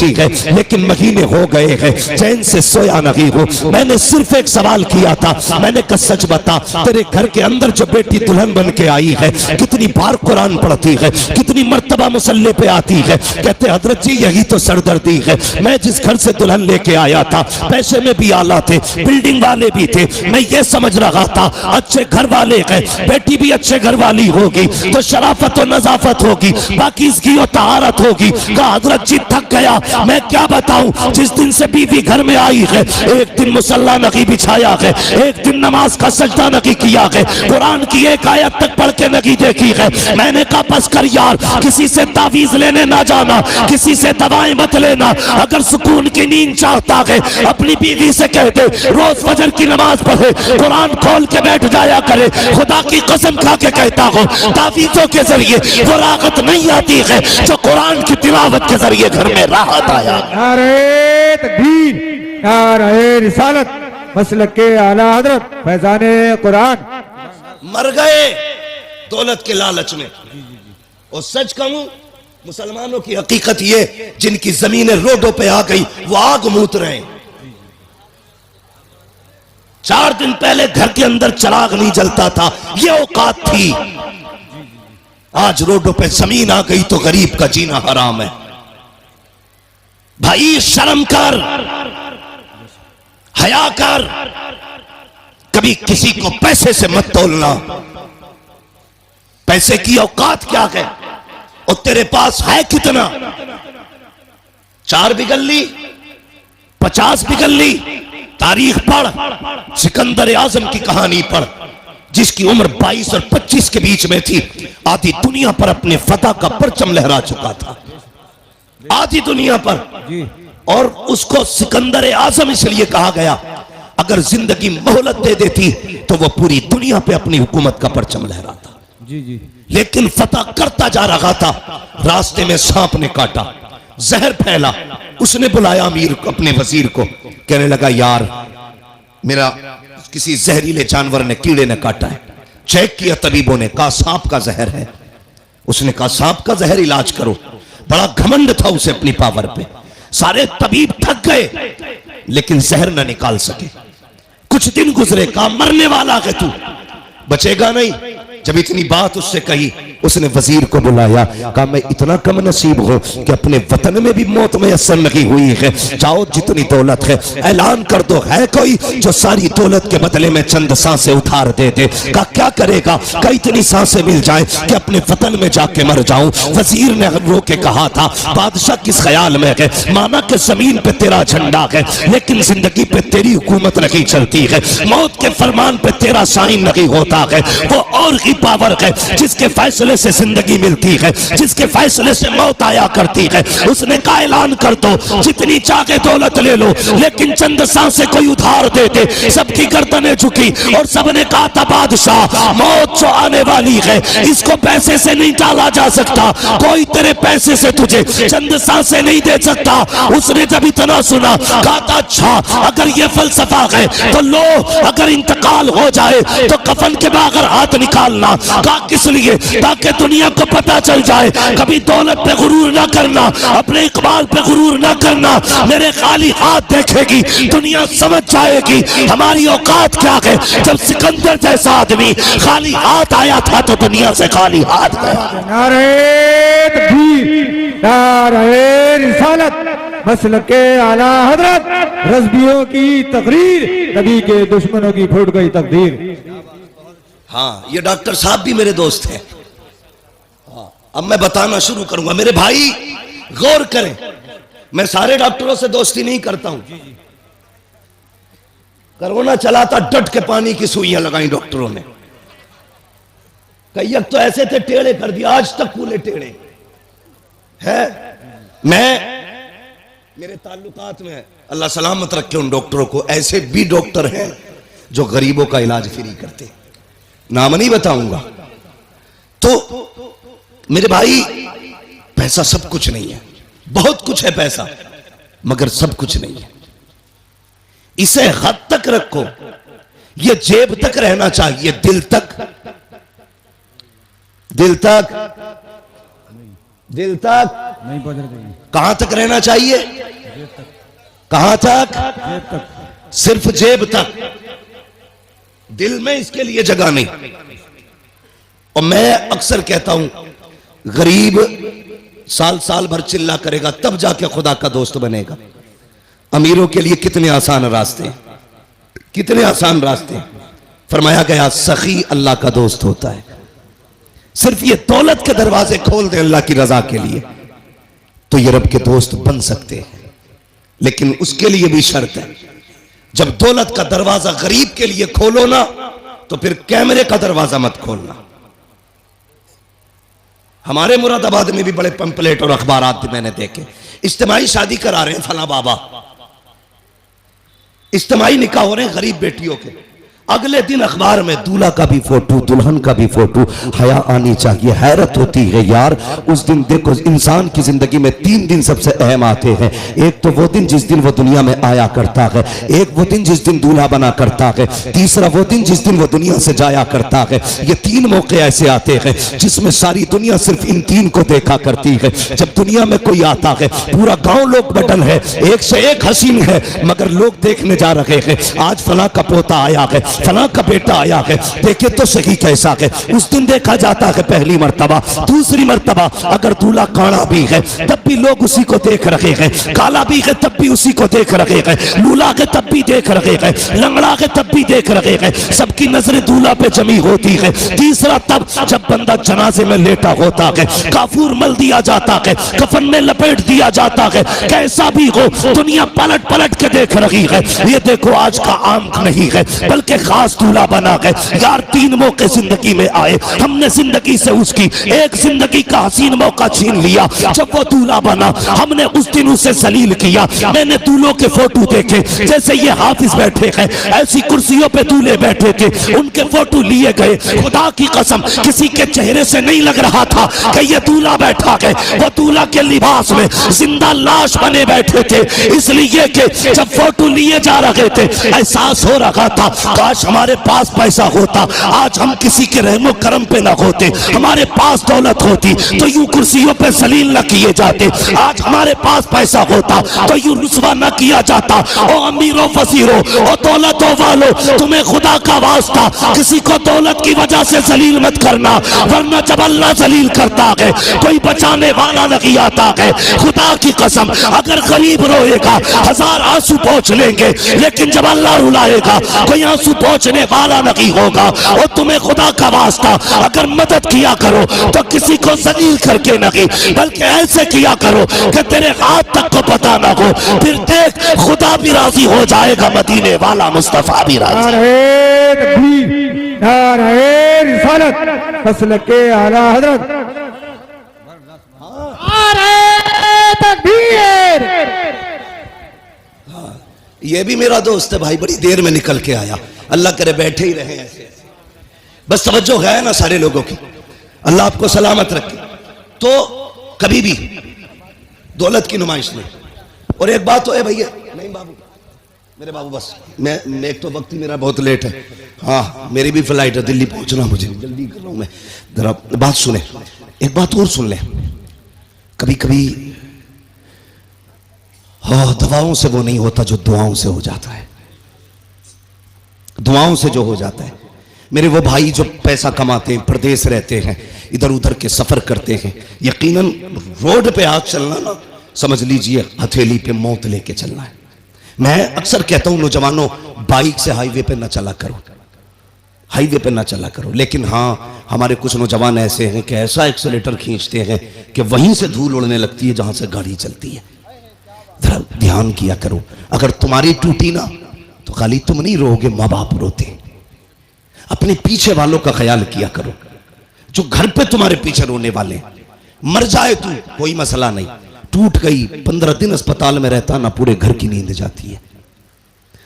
उठी है, लेकिन महीने हो गए हैं, चैन से सोया नहीं हूँ। मैंने सिर्फ एक सवाल किया था, मैंने कहा सच बता, तेरे घर के अंदर जो बेटी दुल्हन बन के आई है, कितनी बार कुरान पढ़ती है, कितनी मर्तबा मुसल्ले पे आती है? कहते हजरत जी यही तो सरदर्दी है। मैं जिस घर से दुल्हन लेके आया था, पैसे में भी आला थे, बिल्डिंग वाले भी थे, मैं ये समझ रहा था अच्छे घर वाले हैं, बेटी भी अच्छे घर वाली होगी तो शराफत और नजाफत होगी, पाकीज़गी और तहारत होगी। कहा हजरत जी थक गया, मैं क्या बताऊं, जिस दिन से बीवी घर में आई है, एक दिन मुसल्ला नहीं बिछाया है, एक दिन नमाज का सजदा नहीं किया है, कुरान की एक आयत तक पढ़ के नहीं देखी है। मैंने कहा बस कर यार, किसी से तावीज लेने ना जाना, किसी से दवाएं मत लेना। अगर सुकून की नींद चाहता है, अपनी बीवी से कह दे रोज फजर की नमाज पढ़े, कुरान खोल के बैठ जाया करे। खुदा की कसम खा के कहता हूँ, तावीजों के जरिए वो राहत नहीं आती है जो कुरान की तिलावत के जरिए घर में राहत आया। नारे तकबीर, नारे रिसालत, मसलक के आला हजरत फैजाने कुरान। मर गए दौलत के लालच में। और सच कहूं, मुसलमानों की हकीकत ये, जिनकी जमीनें रोडों पे आ गई वो आग मूत रहे हैं। 4 दिन पहले घर के अंदर चिराग नहीं जलता था, ये औकात थी। आज रोडों पे जमीन आ गई तो गरीब का जीना हराम है। भाई शर्म कर, हया कर, कभी किसी को पैसे से मत तोलना। पैसे की औकात क्या है और तेरे पास है कितना? 4 बिगल ली, 50 बिगल ली। तारीख पढ़, सिकंदर आजम की कहानी पढ़, जिसकी उम्र 22 और 25 के बीच में थी। आधी दुनिया पर अपने फतह का परचम लहरा चुका था, आधी दुनिया पर। और उसको सिकंदर आजम इसलिए कहा गया, अगर जिंदगी मोहलत दे देती तो वह पूरी दुनिया पे अपनी हुकूमत का परचम लहराता। लेकिन फतह करता जा रहा था, रास्ते में सांप ने काटा, जहर फैला। उसने बुलाया अमीर को, अपने वजीर को, कहने लगा यार मेरा किसी जहरीले जानवर ने, कीड़े ने काटा है। चेक किया तबीबों ने, कहा सांप का जहर है। उसने कहा सांप का जहर इलाज करो। बड़ा घमंड था उसे अपनी पावर पे। सारे तबीब थक गए लेकिन जहर न निकाल सके। कुछ दिन गुजरे, कहा मरने वाला है तू, बचेगा नहीं। जब इतनी बात उससे कही, उसने वजीर को बुलाया, कहा मैं इतना कम नसीब हूं कि अपने वतन में भी मौत मैसर नहीं हुई है। जाओ जितनी दौलत है ऐलान कर दो, है कोई जो सारी दौलत के बदले में चंद सांसें उधार दे दे? कहा क्या करेगा? कई इतनी सांसें मिल जाए कि अपने वतन में जाके मर जाऊं। वजीर ने रो के कहा था, बादशाह किस ख्याल में है? माना कि जमीन पे तेरा झंडा है लेकिन जिंदगी पे तेरी हुकूमत नहीं चलती है, मौत के फरमान पे तेरा साइन नहीं होता है। वो और ही पावर है जिसके फैसले से जिंदगी मिलती है, जिसके फैसले से मौत आया करती है। उसने कहा ऐलान कर दो, जितनी चाहे दौलत ले लो लेकिन चंद सांसें कोई उधार दे दे। सबकी गर्दनें झुकी और सबने कहा था बादशाह मौत जो आने वाली है इसको पैसे से नहीं टाला जा सकता, कोई तेरे पैसे से तुझे चंद सांसें नहीं दे सकता। उसने जब इतना सुना कहा था अच्छा अगर ये फलसफा है तो लो, अगर इंतकाल हो जाए तो कफन के बगैर हाथ निकालना। कहा किस लिए? ताकि दुनिया को पता चल जाए। कभी दौलत पे गुरूर ना करना, अपने इकबाल पे गुरूर ना करना। मेरे खाली हाथ देखेगी दुनिया समझ जाएगी हमारी औकात क्या है। जब सिकंदर जैसा आदमी खाली हाथ आया था तो दुनिया से खाली हाथ गया। नारे तकबीर, नारे रिसालत, मसलक के आला हजरत रज़बियों की तकरीर, नबी के दुश्मनों की फूट गई तकदीर। हाँ, ये डॉक्टर साहब भी मेरे दोस्त हैं। अब मैं बताना शुरू करूंगा। मेरे भाई गौर करें, मैं सारे डॉक्टरों से दोस्ती नहीं करता हूं। कोरोना चला था, डट के पानी की सुइयां लगाई डॉक्टरों ने। कई तो ऐसे थे टेढ़े कर दिया, आज तक पूरे टेढ़े है। मेरे ताल्लुकात में अल्लाह सलामत रखे उन डॉक्टरों को। ऐसे भी डॉक्टर हैं जो गरीबों का इलाज फ्री करते, नाम नहीं बताऊंगा। तो मेरे भाई पैसा सब कुछ नहीं है, बहुत कुछ है पैसा मगर सब कुछ नहीं है। इसे हद तक रखो, ये जेब तक रहना चाहिए, दिल तक, दिल तक, दिल तक नहीं पहुंच रहे। कहां तक रहना चाहिए? कहां तक? जेब तक। सिर्फ जेब तक, दिल में इसके लिए जगह नहीं। और मैं अक्सर कहता हूं, गरीब साल साल भर चिल्ला करेगा तब जाके खुदा का दोस्त बनेगा। अमीरों के लिए कितने आसान रास्ते, कितने आसान रास्ते। फरमाया गया सखी अल्लाह का दोस्त होता है। सिर्फ ये दौलत के दरवाजे खोल दे अल्लाह की रजा के लिए तो ये रब के दोस्त बन सकते हैं, लेकिन उसके लिए भी शर्त है। जब दौलत का दरवाजा गरीब के लिए खोलो ना तो फिर कैमरे का दरवाजा मत खोलना। हमारे मुरादाबाद में भी बड़े पंपलेट और अखबारात मैंने देखे, इज्तिमाई शादी करा रहे हैं फला बाबा, इज्तिमाई निकाह हो रहे हैं गरीब बेटियों के। अगले दिन अखबार में दूल्हा का भी फोटो, दुल्हन का भी फोटो। हया आनी चाहिए। हैरत होती है यार, उस दिन देखो इंसान की जिंदगी में 3 दिन सबसे अहम आते हैं। एक तो वो दिन जिस दिन वो दुनिया में आया करता है, एक वो दिन जिस दिन दूल्हा बना करता है, तीसरा वो दिन जिस दिन वो दुनिया से जाया करता है। ये 3 मौके ऐसे आते हैं जिसमें सारी दुनिया सिर्फ इन 3 को देखा करती है। जब दुनिया में कोई आता है, पूरा गांव लोग बटन है, एक से एक हसीन है, मगर लोग देखने जा रहे हैं आज फला का पोता आया है, फला का बेटा आया है, देखे तो सही कैसा है। उस दिन देखा जाता है पहली मर्तबा। दूसरी मर्तबा अगर दूल्हा काला भी है तब भी लोग उसी को देख रहे हैं, काला भी है तब भी उसी को देख रहे हैं, लूला है तब भी देख रहे हैं, लंगड़ा है तब भी देख रहे हैं। सबकी नजरें दूल्हा पे जमी होती है। तीसरा तब जब बंदा जनाजे में लेटा होता है, काफूर मल दिया जाता है, कफन में लपेट दिया जाता है, कैसा भी हो दुनिया पलट पलट के देख रही है। ये देखो आज का आम नहीं है बल्कि खास दूल्हा बना है। यार 3 मौके जिंदगी में आए, हमने जिंदगी से उसकी एक जिंदगी का हसीन मौका छीन लिया। जब वो दूल्हा बना हमने उस दिन उसे जलील किया। मैंने दूल्हों के फोटो देखे, जैसे ये हाफिज बैठे हैं ऐसी कुर्सियों पे दूल्हे बैठे थे, उनके फोटो लिए गए। खुदा की कसम किसी के चेहरे से नहीं लग रहा था कि ये दूल्हा बैठा है। वो दूल्हा के लिबास में जिंदा लाश बने बैठे थे, इसलिए कि जब फोटो लिए जा रहे थे एहसास हो रहा था काश हमारे पास पैसा होता, आज हम किसी के रहमो करम पे ना होते। हमारे पास दौलत होती तो यूं कुर्सियों पे जलील न किए जाते। आज हमारे पास पैसा होता तो यूं रुस्वा न किया जाता। ओ अमीरों फसीरों, ओ दौलतों वालों, तुम्हें खुदा का वास्ता किसी को दौलत की वजह से जलील मत करना, वरना जब अल्लाह जलील करता है कोई बचाने वाला नहीं आता है। खुदा की कसम अगर गरीब रोएगा 1000 आंसू पहुंच लेंगे, लेकिन जब अल्लाह रुलाएगा कोई आंसू पहुंचने वाला नहीं होगा। और तुम्हें खुदा का वास्ता अगर मदद किया करो तो किसी को जलील करके नहीं बल्कि ऐसे किया करो कि तेरे हाथ तक को पता ना हो। फिर देख खुदा भी राजी हो जाएगा, मदीने वाला मुस्तफा भी राजी। नारे तकबीर, नारे रिसालत, मसलके आला हजरत। नारे तकबीर। ये भी मेरा दोस्त है भाई, बड़ी देर में निकल के आया। अल्लाह करे बैठे ही रहे ऐसे, बस तवज्जो है ना सारे लोगों की। अल्लाह आपको सलामत रखे। तो कभी भी दौलत की नुमाइश नहीं। और एक बात तो है भैया, नहीं बाबू, मेरे बाबू बस मैं एक तो वक्त ही मेरा बहुत लेट है। हाँ मेरी भी फ्लाइट है, दिल्ली पहुंचना, मुझे जल्दी कर रहा हूं मैं। जरा बात सुने, एक बात और सुन ले। कभी कभी हाँ दवाओं से वो नहीं होता जो दुआओं से हो जाता है, दुआओं से जो हो जाता है। मेरे वो भाई जो पैसा कमाते हैं, प्रदेश रहते हैं, इधर उधर के सफर करते हैं, यकीनन रोड पे आज चलना ना समझ लीजिए हथेली पे मौत लेके चलना है। मैं अक्सर कहता हूं नौजवानों बाइक से हाईवे पे ना चला करो, हाईवे पे ना चला करो। लेकिन हाँ हमारे कुछ नौजवान ऐसे हैं कि ऐसा एक्सीलेटर खींचते हैं कि वहीं से धूल उड़ने लगती है जहां से गाड़ी चलती है। जरा ध्यान किया करो, अगर तुम्हारी टूटी ना तो खाली तुम नहीं रोगे, माँ बाप रोते। अपने पीछे वालों का ख्याल किया करो, जो घर पे तुम्हारे पीछे रोने वाले। मर जाए तू कोई मसला नहीं, टूट गई 15 दिन अस्पताल में रहता ना, पूरे घर की नींद जाती है।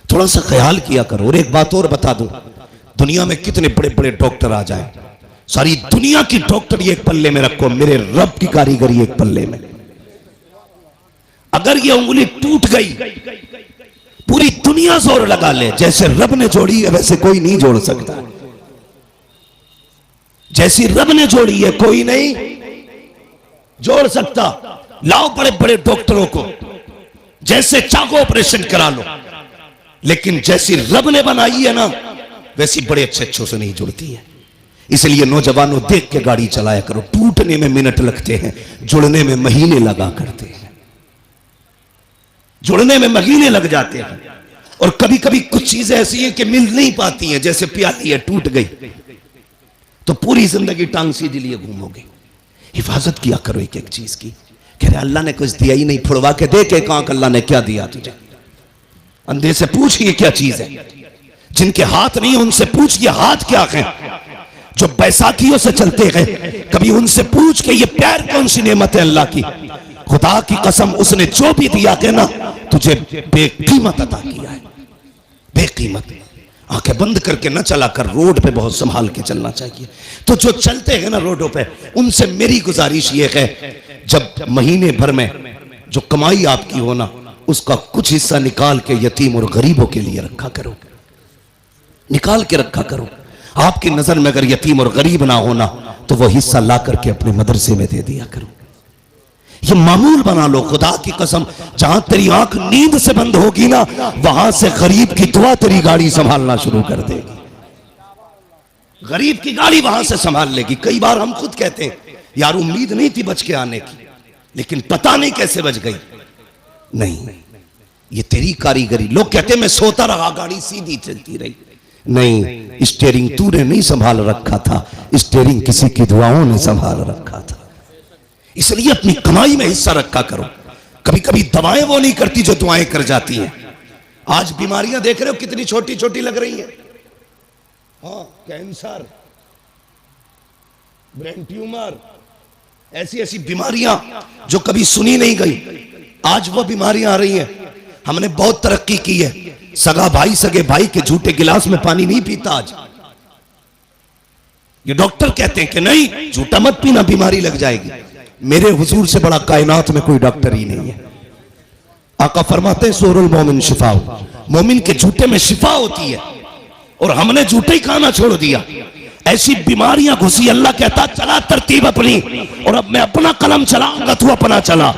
थोड़ा सा ख्याल किया करो। और एक बात और बता दूं, दुनिया में कितने बड़े बड़े डॉक्टर आ जाए, सारी दुनिया की डॉक्टरी एक पल्ले में रखो, मेरे रब की कारीगरी एक पल्ले में। अगर ये उंगली टूट गई पूरी दुनिया जोर लगा ले, जैसे रब ने जोड़ी है वैसे कोई नहीं जोड़ सकता। जैसी रब ने जोड़ी है कोई नहीं जोड़ सकता। लाओ बड़े बड़े डॉक्टरों को, जैसे चाहो ऑपरेशन करा लो, लेकिन जैसी रब ने बनाई है ना वैसी बड़े अच्छे से नहीं जुड़ती है। इसलिए नौजवानों देख के गाड़ी चलाया करो। टूटने में मिनट लगते हैं, जुड़ने में महीने लगा करते हैं। जुड़ने में महीने लग जाते हैं। और कभी कभी कुछ चीजें ऐसी हैं कि मिल नहीं पाती हैं, जैसे प्याली है टूट गई तो पूरी जिंदगी टांग सीधी लिए घूमोगे। हिफाजत किया करो एक एक चीज की। कह रहे अल्लाह ने कुछ दिया ही नहीं, फुड़वा के दे के कहा अल्लाह ने क्या दिया तुझे। अंधे से पूछ ये क्या चीज है, जिनके हाथ नहीं उनसे पूछ ये हाथ क्या है। जो बैसाखियों से चलते गए कभी उनसे पूछ के ये पैर कौन सी नेमत है अल्लाह की। खुदा की कसम उसने जो भी दिया है ना तुझे बेकीमत अता किया है, बेकीमत। आंखें बंद करके न चला कर, रोड पे बहुत संभाल के चलना चाहिए। तो जो चलते हैं ना रोडों पे उनसे मेरी गुजारिश ये है, जब महीने भर में जो कमाई आपकी हो ना उसका कुछ हिस्सा निकाल के यतीम और गरीबों के लिए रखा करो, निकाल के रखा करो। आपकी नजर में अगर यतीम और गरीब ना होना तो वो हिस्सा ला करके अपने मदरसे में दे दिया करो। ये मामूल बना लो। खुदा की कसम जहां तेरी आंख नींद से बंद होगी ना वहां से गरीब की दुआ तेरी गाड़ी संभालना शुरू कर देगी। गरीब की गाड़ी वहां से संभाल लेगी। कई बार हम खुद कहते हैं यार उम्मीद नहीं थी बच के आने की, लेकिन पता नहीं कैसे बच गई। नहीं, ये तेरी कारीगरी। लोग कहते हैं मैं सोता रहा गाड़ी सीधी चलती रही। नहीं, स्टीयरिंग तूने नहीं संभाल रखा था, स्टीयरिंग किसी की दुआओं ने संभाल रखा था। इसलिए अपनी कमाई में हिस्सा रखा करो। कभी कभी दवाएं वो नहीं करती जो दुआएं कर जाती हैं। आज बीमारियां देख रहे हो कितनी छोटी छोटी लग रही हैं। हाँ, कैंसर, ब्रेन ट्यूमर, ऐसी ऐसी बीमारियां जो कभी सुनी नहीं गई, आज वो बीमारियां आ रही हैं। हमने बहुत तरक्की की है। सगा भाई सगे भाई के झूठे गिलास में पानी नहीं पीता आज। ये डॉक्टर कहते हैं कि नहीं झूठा मत पीना, बीमारी लग जाएगी। मेरे हुजूर से बड़ा कायनात में कोई डॉक्टर ही नहीं है। आका फरमाते हैं सूरुल मोमिन शिफा, मोमिन के झूठे में शिफा होती है। और हमने झूठे ही खाना छोड़ दिया। ऐसी बीमारियां घुसी। अल्लाह कहता चला तरतीब अपनी, और अब मैं अपना कलम चलाऊंगा, तू अपना चला।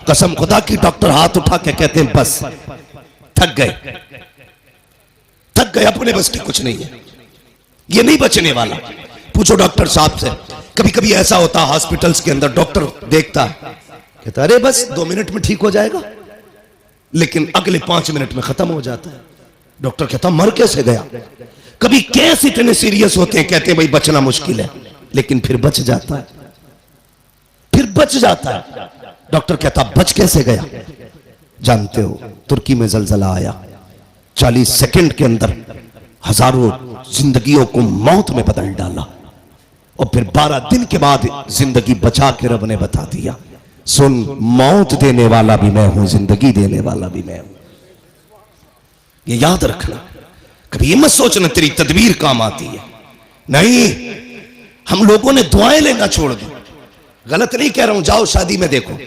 कसम खुदा की डॉक्टर हाथ उठा के कहते हैं बस थक गए, थक गए, अपने बस की कुछ नहीं है, ये नहीं बचने वाला। पूछो डॉक्टर साहब से। कभी कभी ऐसा होता हॉस्पिटल्स के अंदर, डॉक्टर देखता कहता अरे बस 2 मिनट में ठीक हो जाएगा, लेकिन अगले 5 मिनट में खत्म हो जाता है। डॉक्टर कहता मर कैसे गया। कभी केस इतने सीरियस होते हैं, कहते हैं भाई बचना मुश्किल है, लेकिन फिर बच जाता है, फिर बच जाता है। डॉक्टर कहता बच कैसे गया। जानते हो तुर्की में जलजला आया, 40 सेकंड के अंदर हजारों जिंदगियों को मौत में बदल डाला, और फिर 12 दिन के बाद जिंदगी बचा के रब ने बता दिया सुन मौत देने वाला भी मैं हूं, जिंदगी देने वाला भी मैं हूं। ये याद रखना। कभी ये मत सोचना तेरी तदबीर काम आती है। नहीं, हम लोगों ने दुआएं लेना छोड़ दी। गलत नहीं कह रहा हूं, जाओ शादी में देखो,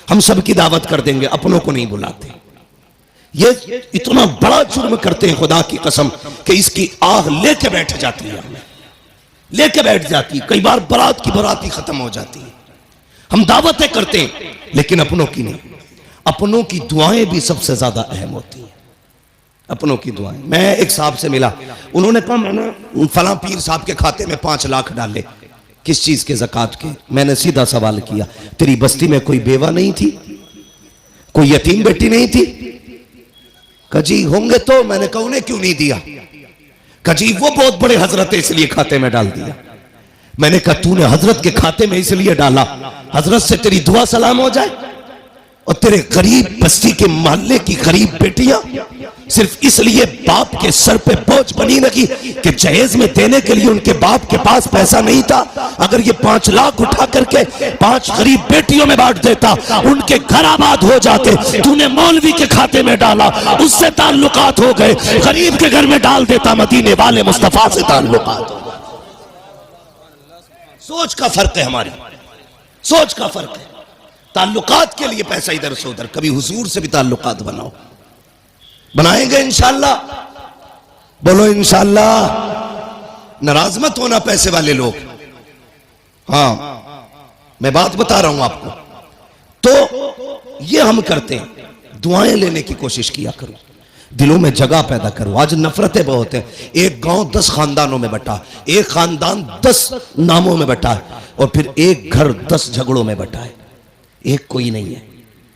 हम सबकी दावत कर देंगे, अपनों को नहीं बुलाते। ये इतना बड़ा जुर्म करते हैं खुदा की कसम कि इसकी आग लेके बैठ जाती है, हमें लेके बैठ जाती है। कई बार बारात की बारात ही खत्म हो जाती है। हम दावतें करते हैं लेकिन अपनों की नहीं। अपनों की दुआएं भी सबसे ज्यादा अहम होती हैं, अपनों की दुआएं। मैं एक साहब से मिला, उन्होंने कहा मैंने फलां पीर साहब के खाते में 5 लाख डाले। किस चीज के? ज़कात के। मैंने सीधा सवाल किया तेरी बस्ती में कोई बेवा नहीं थी, कोई यतीम बेटी नहीं थी? कजी होंगे तो। मैंने कहा उन्हें क्यों नहीं दिया? कजी वो बहुत बड़े हजरत है इसलिए खाते में डाल दिया। मैंने कहा तूने हजरत के खाते में इसलिए डाला हजरत से तेरी दुआ सलाम हो जाए, और तेरे गरीब बस्ती के मोहल्ले की गरीब बेटियां सिर्फ इसलिए बाप के सर पे बोझ बनी रही कि जहेज में देने के लिए उनके बाप के पास पैसा नहीं था। अगर ये 5 लाख उठा करके 5 गरीब बेटियों में बांट देता, उनके घर आबाद हो जाते। तूने मौलवी के खाते में डाला, उससे ताल्लुकात हो गए। गरीब के घर में डाल देता, मदीने वाले मुस्तफा से ताल्लुकात। सोच का फर्क है, हमारी सोच का फर्क है। ताल्लुकात के लिए पैसा इधर से उधर। कभी हुजूर से भी ताल्लुकात बनाओ, बनाएंगे इंशाअल्लाह। बोलो इंशाअल्लाह। नाराज मत होना पैसे वाले लोग। हाँ, मैं बात बता रहा हूं आपको। तो ये हम करते हैं, दुआएं लेने की कोशिश किया करो, दिलों में जगह पैदा करो। आज नफरतें बहुत हैं, एक गांव 10 खानदानों में बटा, एक खानदान 10 नामों में बटा है, और फिर एक घर 10 झगड़ों में बटा है। एक कोई नहीं है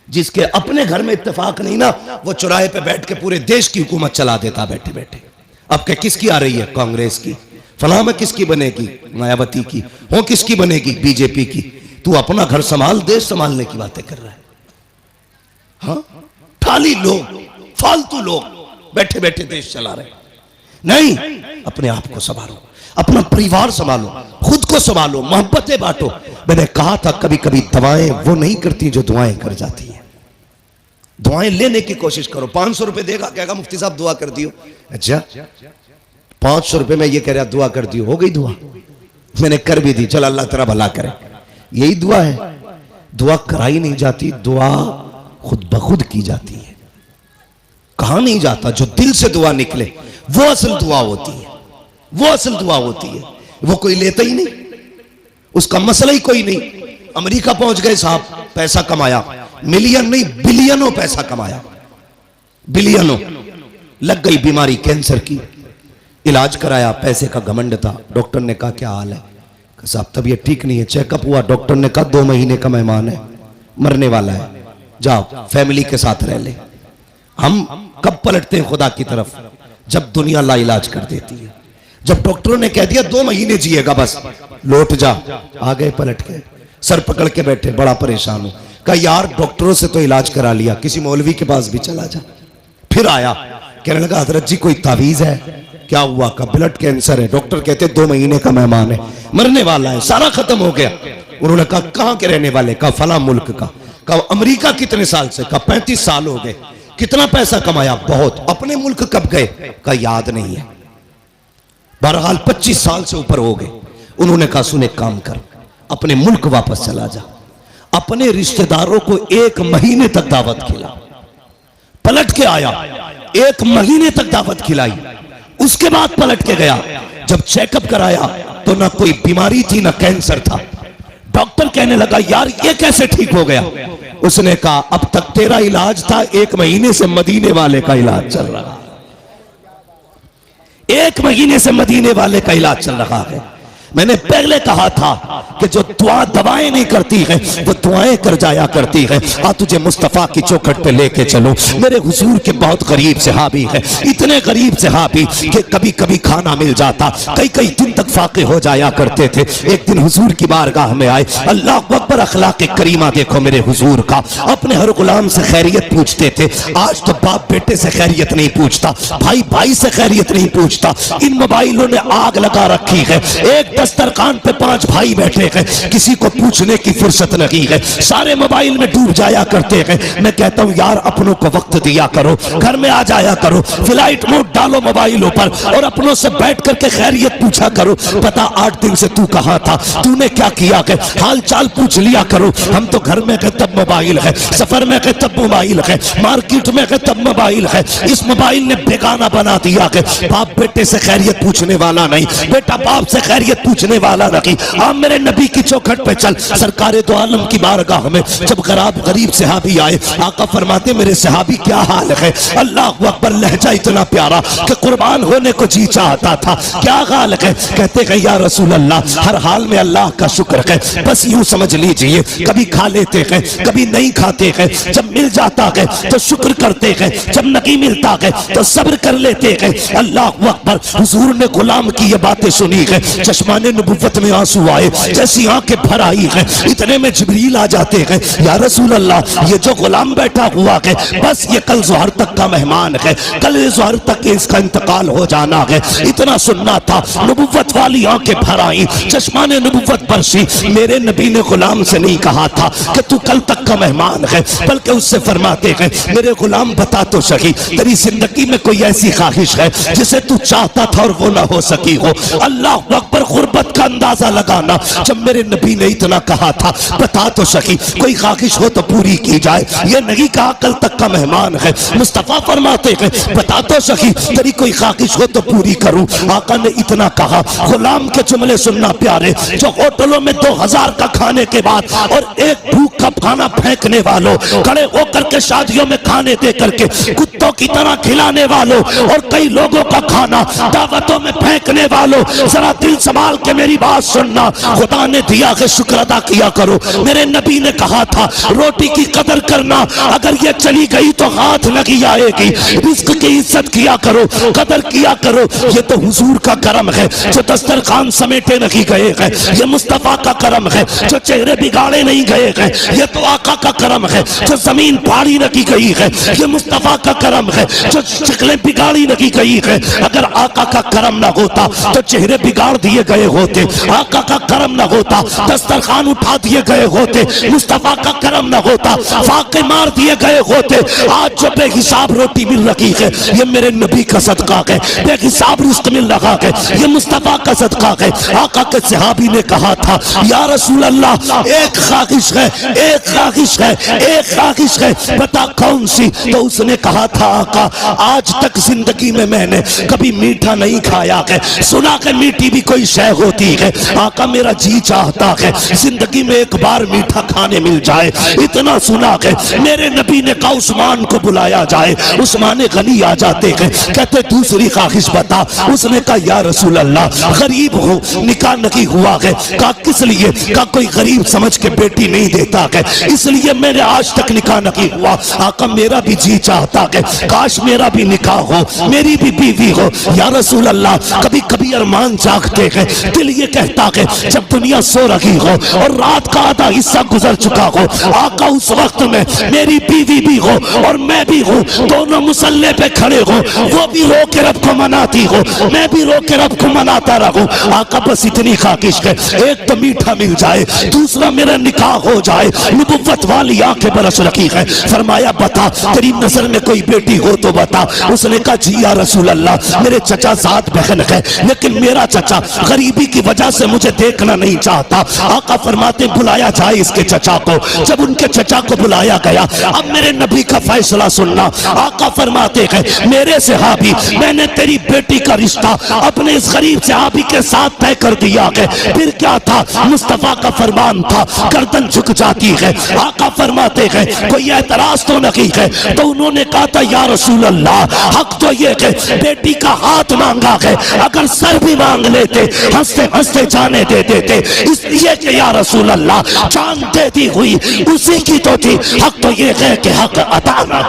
जिसके अपने घर में इत्तेफाक नहीं ना, वो चौराहे पे बैठ के पूरे देश की हुकूमत चला देता बैठे बैठे। अब क्या किसकी आ रही है? कांग्रेस की। फलां में किसकी बनेगी? मायावती की। हो किसकी बनेगी? बीजेपी की। तू अपना घर संभाल, देश संभालने की बातें कर रहा है। हाँ, खाली लोग, फालतू लोग बैठे बैठे देश चला रहे। नहीं, अपने आप को संभालो, अपना परिवार संभालो, खुद को संभालो, मोहब्बतें बांटो। मैंने कहा था कभी कभी दवाएं वो नहीं करती जो दुआएं कर जाती हैं। दुआएं लेने की कोशिश करो। 500 रुपए देगा, कहेगा मुफ्ती साहब दुआ कर दियो। अच्छा, 500 रुपए में ये कह रहा दुआ कर दियो, हो गई दुआ? मैंने कर भी दी, चल अल्लाह तेरा भला करे। यही दुआ है? दुआ कराई नहीं जाती, दुआ खुद ब खुद की जाती है। कहा नहीं जाता, जो दिल से दुआ निकले वो असल दुआ होती है, वो असल दुआ होती है। वो कोई लेता ही नहीं, उसका मसला ही कोई नहीं। अमेरिका पहुंच गए साहब, पैसा कमाया, मिलियन नहीं बिलियनों पैसा कमाया, बिलियनों। लग गई बीमारी कैंसर की, इलाज कराया, पैसे का घमंड था। डॉक्टर ने कहा क्या हाल है? साहब तबीयत ठीक नहीं है। चेकअप हुआ, डॉक्टर ने कहा 2 महीने का मेहमान है, मरने वाला है, जाओ फैमिली के साथ रह ले। हम कब पलटते हैं खुदा की तरफ? जब दुनिया ला इलाज कर देती है। जब डॉक्टरों ने कह दिया 2 महीने जिएगा बस, लौट जा, आ गए पलट के, सर पकड़ के बैठे, बड़ा परेशान हूं। कहा यार डॉक्टरों से तो इलाज करा लिया, किसी मौलवी के पास भी चला जा। फिर आया, कहने लगा हजरत जी कोई तावीज है? क्या हुआ? का ब्लड कैंसर है, डॉक्टर कहते 2 महीने का मेहमान है, मरने वाला है, सारा खत्म हो गया। उन्होंने कहा कहां के रहने वाले? का फला मुल्क का। कहा अमेरिका कितने साल से? का 35 साल हो गए। कितना पैसा कमाया? बहुत। अपने मुल्क कब गए? का याद नहीं है। बहरहाल 25 साल से ऊपर हो गए। उन्होंने कहा सुने काम कर, अपने मुल्क वापस चला जा। अपने रिश्तेदारों को 1 महीने तक दावत खिला। पलट के आया, 1 महीने तक दावत खिलाई। उसके बाद पलट के गया, जब चेकअप कराया तो ना कोई बीमारी थी ना कैंसर था। डॉक्टर कहने लगा यार ये कैसे ठीक हो गया? उसने कहा अब तक तेरा इलाज था, 1 महीने से मदीने वाले का इलाज चल रहा है। 1 महीने से मदीने वाले का इलाज चल रहा है। मैंने पहले कहा था कि जो दुआ दवाएं नहीं करती है वो दुआएं कर जाया करती है। आ तुझे मुस्तफा की चौखट पे लेके चलो। मेरे हुजूर के बहुत गरीब सहाबी है, इतने गरीब सहाबी कि कभी कभी खाना मिल जाता, कई कई दिन तक फाके हो जाया करते थे। एक दिन हुजूर की बारगाह में आए, अल्लाह अकबर, अखलाक करीमा देखो मेरे हुजूर का। अपने हर गुलाम से खैरियत पूछते थे। आज तो बाप बेटे से खैरियत नहीं पूछता, भाई भाई से खैरियत नहीं पूछता। इन मोबाइलों ने आग लगा रखी है। एक दस्तरखान पे 5 भाई बैठे हैं, किसी को पूछने की फुर्सत नहीं है, सारे मोबाइल में डूब जाया करते हैं। मैं कहता हूं यार अपनों को वक्त दिया करो, घर में आ जाया करो, फ्लाइट मोड डालो मोबाइलों पर और अपनों से बैठ करके खैरियत पूछा करो। पता 8 दिन से तू कहां था, तूने क्या किया है, हाल चाल पूछ लिया करो। हम तो घर में गए तब मोबाइल है, सफर में गए तब मोबाइल है, मार्केट में गए तब मोबाइल है। इस मोबाइल ने बेगाना बना दिया है। बाप बेटे से खैरियत पूछने वाला नहीं, बेटा बाप से खैरियत पूछने वाला नहीं। आप मेरे नबी की चौखट पे चल। सरकारे दो आलम की बारगाह में जब गरीब सहाबी आए, आका फरमाते मेरे सहाबी क्या हाल है? अल्लाह अकबर, लहजा इतना प्यारा कि कुर्बान होने को जी चाहता था। क्या हाल है? कहते हैं या रसूल अल्लाह, हर हाल में अल्लाह का शुक्र है। बस यूं समझ लीजिए, कभी खा लेते हैं, कभी नहीं खाते हैं। जब मिल जाता है तो शुक्र करते हैं, जब नहीं मिलता है तो सब्र कर लेते हैं। अल्लाह अकबर। हुजूर ने गुलाम की ये बातें सुनी है, चश्माने नबुव्वत में आंसू आए, जैसी आंखें भर आई है। इतने में जिब्रील आ जाते हैं, या रसूल अल्लाह, ये जो गुलाम बैठा हुआ है बस ये कल ज़ोहर तक का मेहमान है, कल ज़ोहर तक इसका इंतकाल हो जाना है। इतना सुनना था, नबुव्वत वाली आंखें भर आई, चश्माने नबुव्वत बरसी। मेरे नबी ने गुलाम से नहीं कहा था कि तू कल तक का मेहमान है, बल्कि उससे फरमाते हैं मेरे गुलाम बता तो सही, तेरी जिंदगी में कोई ऐसी ख्वाहिश है जिसे तू चाहता था और वो ना हो सकी हो? अल्लाह अकबर। गुर्बत का अंदाजा लगाना। जब मेरे नबी ने इतना कहा था, बता तो सकी कोई ख्वाहिश हो तो पूरी की जाए। ये नहीं कहा कल तक का मेहमान है। मुस्तफा फरमाते हैं बता तो सकी तेरी कोई ख्वाहिश हो तो पूरी करूं। आका ने इतना कहा। गुलाम के जुमले सुनना प्यारे, जो होटलों में 2000 का खाने के बाद और एक भूख का खाना फेंकने वालों, खड़े होकर के शादियों में खाने दे करके कुत्तों की तरह खिलाने वालों और कई लोगों का खाना दावतों में फेंकने वालों, जरा दिल संभाल के मेरी बात सुनना। खुदा ने दिया है शुक्र अदा किया करो। मेरे नबी ने कहा था रोटी की कदर करना, अगर ये चली गई तो हाथ लगी आएगी। रिस्क की इज्जत किया करो, कदर किया करो। ये तो हुजूर का करम है जो दस्तरखान समेटे नहीं गए हैं। ये मुस्तफा का करम है जो चेहरे बिगाड़े नहीं गए हैं। ये तो आका का करम है जो जमीन फाड़ी नहीं गई है। ये मुस्तफा का करम है जो शक्लें बिगाड़ी नहीं गई है। अगर आका का करम ना होता तो चेहरे बिगाड़ दिए गए होते। आका का करम ना होता दस्तरखान उठा दिए गए होते। मुस्तफा का करम ना होता फाके मार दिए गए होते। आज जो बेहिसाब रोटी मिल रही है ये मेरे नबी का सदका है। बेहिसाब रिस्क मिल रहा है ये मुस्तफा का सदका है। आका के सहाबी ने कहा था या रसूल अल्लाह एक ख्वाहिश है, एक ख्वाहिश है, एक ख्वाहिश है, बता कौन सी? तो उसने कहा था आका आज तक जिंदगी में मैंने कभी मीठा नहीं खाया है, सुना के मीठी भी कोई शय होती है। आका मेरा जी चाहता है जिंदगी में एक बार मीठा खाने मिल जाए। इतना सुना है मेरे नबी ने कहा उस्मान को बुलाया जाए। उस्मान गनी आ जाते हैं, कहते दूसरी ख्वाहिश बता। उसने कहा या रसूल अल्लाह गरीब हो, निकाह नहीं हुआ है। कहा किस लिए? कहा कोई गरीब समझ के बेटी नहीं देता है, इसलिए मैंने आज तक निकाह नहीं हुआ। आका मेरा भी जी चाहता है काश मेरा भी निकाह हो, मेरी भी बीवी हो। या रसूल अल्लाह कभी कभी अरमान जागते हैं, दिल ये कहता है जब दुनिया सो रही हो और रात का आधा हिस्सा गुजर चुका हो, आका उस वक्त में मेरी बीवी भी हो और मैं भी हूँ, दोनों मुसल्ले पे खड़े हो, वो भी रो के रब को मनाती हो, मैं भी रो के रब को मनाता रहूं। आका बस इतनी ख्वाहिश है एक तो मीठा मिल जाए, दूसरा मेरा निकाह हो जाए। नबुव्वत वाली आंखें बरस रखी है। फरमाया बता तेरी नजर में कोई बेटी हो तो बता। उसने कहा जी या रसूल अल्लाह मेरे चचा 7 बहन है, लेकिन मेरा चचा गरीबी की वजह से मुझे देखना नहीं चाहता। आका फरमाते बुलाया जाए इसके चचा को। जब उनके चचा को बुलाया गया, अब मेरे नबी का फैसला सुनना। आका फरमाते हैं मेरे सहाबी मैंने तेरी बेटी का रिश्ता अपने इस गरीब सहाबी के साथ तय कर दिया है। फिर क्या था? मुस्तफा का फरमान था गर्दन झुक जाती है। आका फरमाते हैं कोई एतराज तो नहीं है? तो उन्होंने कहा था या रसूल अल्लाह हक तो ये है बेटी का हाथ मांगा है, अगर सर भी मांग लेते हंसते हंसते जाने दे देते, इसलिए कि या रसूल अल्लाह जान देती हुई उसी की तो थी। हक तो ये है कि हक अता ना।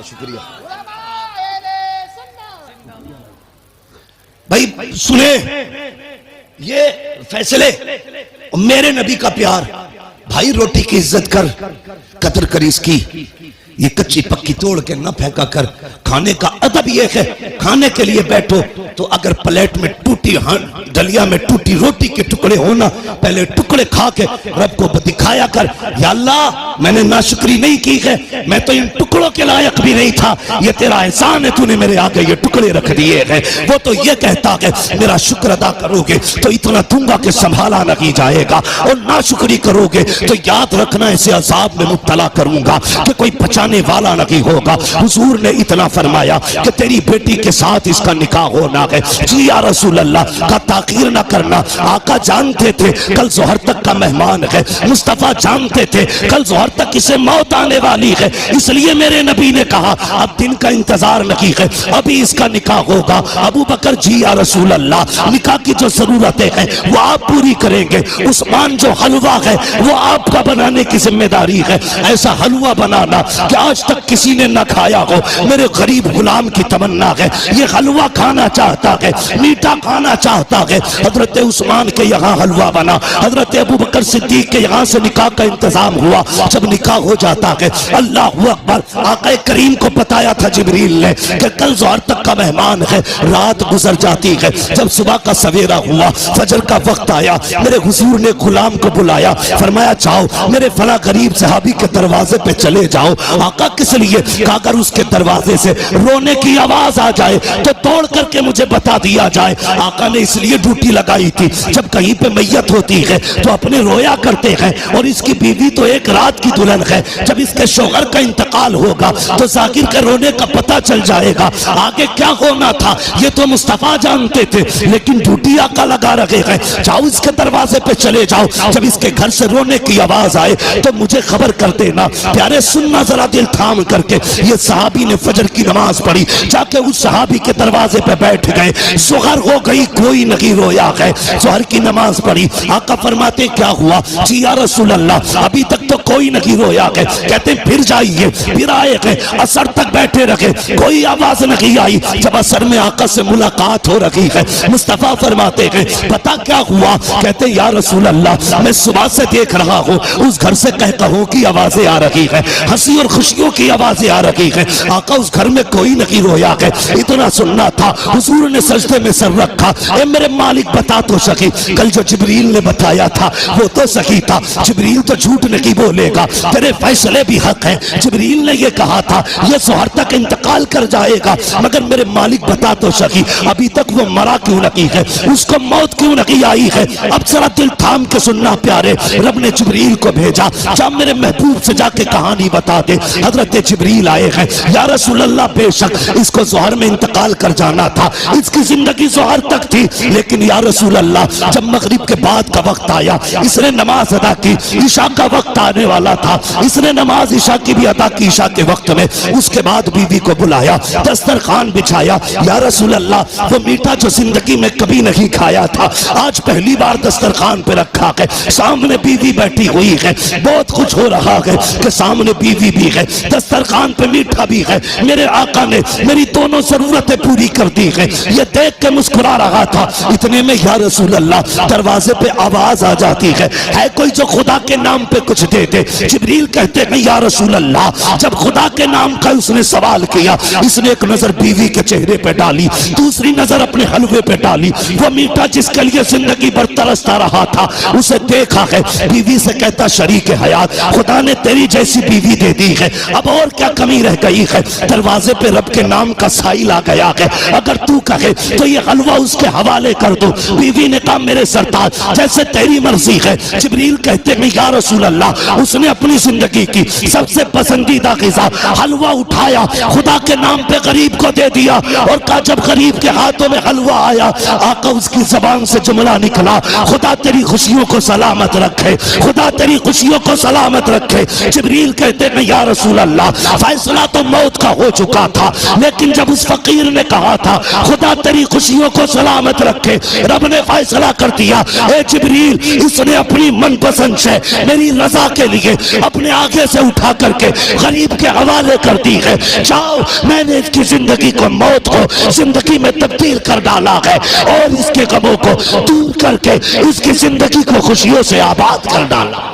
शुक्रिया भाई। सुने ये फैसले, मेरे नबी का प्यार। भाई रोटी की इज्जत कर, कदर कर इसकी। ये कच्ची पक्की तोड़ के न फेंका कर। खाने का अदब ये है खाने के लिए बैठो तो अगर प्लेट में टूटी डलिया में टूटी रोटी के टुकड़े होना, पहले टुकड़े खा के रब को दिखाया कर या अल्लाह मैंने नाशुक्री नहीं की है, मैं तो इन टुकड़ों के लायक भी नहीं था, ये तेरा एहसान है, तूने मेरे आगे ये टुकड़े रख दिए हैं। वो तो ये कहता है मेरा शुक्र अदा करोगे तो इतना दूंगा कि संभाला नहीं जाएगा, और नाशुक्री करोगे तो याद रखना ऐसे अजाब में मुब्तला करूंगा कि कोई बचाने वाला नहीं होगा। हुजूर ने इतना फरमाया कि तेरी बेटी के साथ इसका निकाह होना है। जी या रसूल अल्लाह का ताकीर ना करना। आका जानते थे कल जोहर तक का मेहमान है, मुस्तफा जानते थे कल जोहर तक इसे मौत आने वाली है, इसलिए मेरे नबी ने कहा अब दिन का इंतजार नहीं है, अभी इसका निकाह होगा। अबू बकर जी या रसूल अल्लाह निकाह की जो जरूरतें हैं वो आप पूरी करेंगे। उस्मान जो हलवा है वो आपका बनाने की जिम्मेदारी है। ऐसा हलवा बनाना कि आज तक किसी ने ना खाया हो। मेरे गरीब गुलाम की तमन्ना है ये हलवा खाना चाहता चाहता है, मीठा खाना चाहता है। हजरत उस्मान के यहाँ हलवा बना, हजरत अबू बकर सिद्दीक के यहाँ से निकाह का इंतजाम हुआ। जब निकाह हो जाता है, अल्लाह अकबर, आका करीम को बताया था जिब्रील ने कि कल ज़ोहर तक का मेहमान है, रात गुजर जाती है। जब सुबह का सवेरा हुआ, फजर का वक्त आया, मेरे हुजूर ने गुलाम को बुलाया, फरमाया जाओ मेरे फला गरीब सहाबी के दरवाजे पे चले जाओ। आका किस लिए? अगर उसके दरवाजे से रोने की आवाज आ जाए तो तोड़ करके मुझे बता दिया जाए। आका ने इसलिए ड्यूटी लगाई थी, जब कहीं पे मैयत होती है तो अपने रोया करते हैं, और इसकी बीवी तो एक रात की दुल्हन है। जब इसके शौहर का इंतकाल होगा तो जाकिर के रोने का पता चल जाएगा। आगे क्या होना था ये तो मुस्तफा जानते थे, लेकिन ड्यूटी आका लगा रखे हैं, जाओ इसके दरवाजे पे चले जाओ, जब इसके घर से रोने की आवाज आए तो मुझे खबर कर देना। प्यारे सुनना जरा दिल थाम करके, ये सहाबी ने फजर की नमाज पढ़ी, जाके उस सहाबी के दरवाजे पे बैठ गए। ज़ोहर हो गई, कोई नहीं रोया है। ज़ोहर की नमाज पढ़ी, आका फरमाते क्या हुआ? जी या रसूल अल्लाह, अभी तक तो कोई नहीं रोया है। कहते फिर जाइए, फिर आए गए, असर तक बैठे रखे, कोई आवाज नहीं आई। जब असर में आका से मुलाकात हो रही है, मुस्तफा फरमाते हैं पता क्या हुआ? कहते या रसूल अल्लाह, मैं सुबह से देख रहा हूँ उस घर से कहकहों की आवाजें आ रही है, हंसी और खुशियों की आवाजें आ रही है। आका उस घर में कोई नहीं रोया है। इतना सुनना था, हुजूर ने सजदे में सर रखा, ए मेरे मालिक बता तो सकी, कल जो जिब्रील ने बताया था वो तो सही था, जिब्रील तो झूठ नहीं बोलेगा, तेरे फैसले भी हक है। जिब्रील ने ये कहा था ये ज़ोहर तक इंतकाल कर जाएगा, मगर मेरे मालिक बता तो सकी अभी तक वो मरा क्यों नहीं है, उसको मौत क्यों नहीं आई है? अब जरा दिल थाम के सुनना प्यारे, रब ने जिब्रील को भेजा, जब मेरे महबूब से जाके कहानी बता दे। हजरत जिब्रील आए हैं, या रसूल अल्लाह बेशक इसको ज़ोहर में इंतकाल कर जाना था, इसकी जिंदगी ज़ोहर तक थी, लेकिन या रसूल अल्लाह जब मगरिब के बाद का वक्त आया, इसने नमाज अदा की, ईशा का वक्त आने वाला था, इसने नमाज ईशा की भी अदा की ईशा के वक्त में। उसके बाद बीवी को बुलाया, दस्तरखान बिछाया, या रसूल अल्लाह वो मीठा जो जिंदगी में कभी नहीं खाया था, आज पहली बार दस्तरखान पे रखा है, सामने बीवी बैठी हुई है, बहुत कुछ हो रहा है कि सामने बीवी भी है, दस्तरखान पे मीठा भी है। मेरे आका ने मेरी दोनों जरूरतें पूरी कर दी है, ये देख के मुस्कुरा रहा था। इतने में या रसूल अल्लाह दरवाजे पे आवाज आ जाती है कोई जो खुदा के नाम पे कुछ दे दे। जिब्रील कहते हैं या रसूल अल्लाह, जब खुदा के नाम का उसने सवाल किया, इसने एक नजर बीवी के चेहरे पे डाली, दूसरी नजर अपने हलवे पे डाली, वो मीठा जिसके लिए जिंदगी भर तरसता रहा था उसे देखा है। बीवी से कहता शरीक हयात, खुदा ने तेरी जैसी बीवी दे दी है, अब और क्या कमी रह गई है? दरवाजे पे रब के नाम का साइल आ गया है, अगर तू कहे तो ये हलवा उसके हवाले कर दो। बीवी ने कहा मेरे सरताज जैसे तेरी मर्जी है। जिब्रील कहते हैं या रसूल अल्लाह, उसने अपनी जिंदगी की सबसे पसंदीदा ग़िज़ा हलवा उठाया, खुदा के नाम पे गरीब को दे दिया, और कहा जब गरीब के हाथों में हलवा आया, आका उसकी जबान से जुमला निकला, खुदा तेरी खुशियों को सलामत रखे, खुदा तेरी खुशियों को सलामत रखे। जिब्रील कहते हैं या रसूल अल्लाह, फैसला तो मौत का हो चुका था, लेकिन जब उस फकीर ने कहा था खुदा तेरी खुशियों को सलामत रखे, रब ने फैसला कर दिया, ए जिब्रील इसने अपनी मनपसंद से मेरी रजा के लिए अपने आगे से उठा करके गरीब के हवाले कर दी है। जाओ, मैंने इसकी जिंदगी को मौत को जिंदगी में तब्दील कर डाला है, और इसके गमों को दूर करके इसकी जिंदगी को खुशियों से आबाद कर डाला।